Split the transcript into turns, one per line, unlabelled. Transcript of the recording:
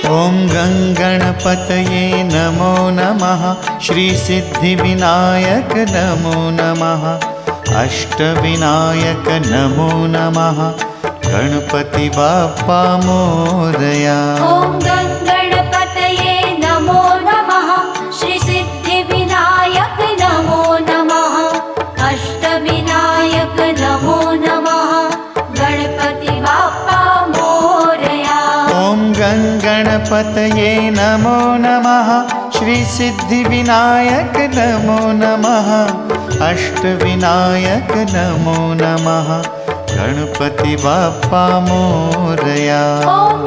ॐ गङ्गणपतये नमो नमः। श्रीसिद्धिविनायक नमो नमः। अष्टविनायक नमो नमः। गणपति बाप्पा मोरया।
ॐ गङ्गणपतये नमो नमः। श्रीसिद्धिविनायक नमो नमः। अष्टविनायक नमो नमः। गणपति बाप्पा मोरया।
ॐ गङ्गणपतये नमो नमः। श्रीसिद्धिविनायक नमो नमः। अष्टविनायक नमो नमः। गणपति बाप्पा मोरया।
ॐ